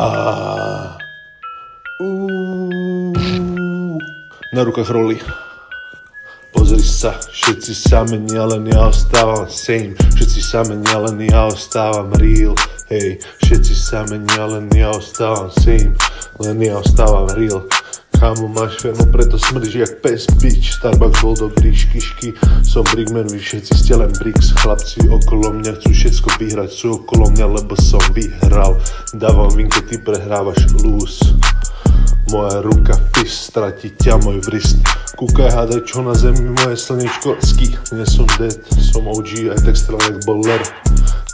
Na rukách roly. Pozri sa, všetci sa menia, len ja ostávam same. Všetci sa menia, len ja ostávam real. Hej, všetci sa menia, len ja ostávam same. Len ja ostávam real. Kámo, máš fermu, preto smrdíš jak pes, bitch. Starbucks bol dobrý, škišky. Som Brickman, vy všetci ste len bricks. Chlapci okolo mňa chcú všetko vyhrať. Sú okolo mňa, lebo som vyhral. Dávam vin, keď ty prehrávaš lose. Moja ruka fist, stratí ťa môj vrist. Kúkaj, hádaj, čo na zemi moje slnečko ski. Nie som dead, som OG, aj tak strel jak bowler.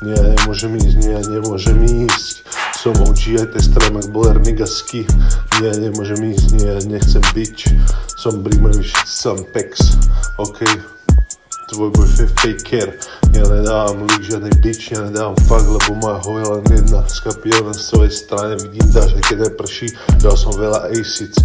Nie, nemôžem ísť, nie, nemôžem ísť. Som OG, aj tak strel jak bowler, nigga ski. Nie, nemôžem ísť, nie, nechcem bitch. Som Brickman, všetci som pex. Okej, tvoj boj je faker. Ja nedávam lík, žiadnej bitch, ja nedávam fuck, lebo moja hoja len jedna. Skapie len z svojej strane, vidím dáš, aj keď neprší. Dal som veľa acids.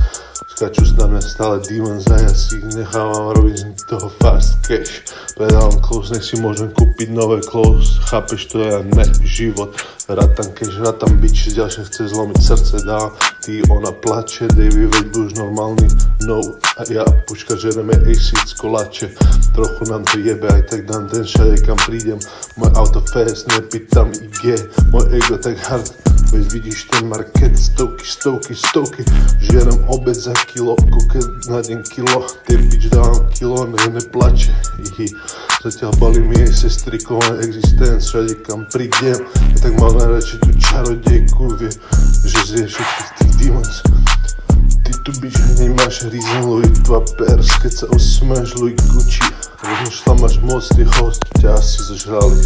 Skačú na mňa stále demons a ja si ich nechávam robiť z toho fast cash. Predávam clothes, nech si môžem kúpiť nové clothes. Chápeš, to je ne život. Rátam cash, rátam bitch, ďalšie chce zlomiť srdce, dá. Ty, ona plače, Davey, veď už normálny, no. A ja, puška, žereme acids, koláče. Trochu nám to jebe, aj tak dám ten všade, kam prídem. Môj auto fast, nepýtam IG. Môj ego tak hard. Veď vidíš ten market, stovky. Žerem obed za kilo, koľko na deň kilo. Tej bitch dávam kilo, neplače. Zatiaľ balím jej sestrikovaný existence, všade kam prídem. Ja tak mám najradšej tú čarodejku, vie, že zje všetkých tých demons. Ty tu bitch hneď máš reason, Louis tva pers, keď sa osmeš Louis Gucci. Rozmýšľam, máš mocný host, ťa asi zožrali.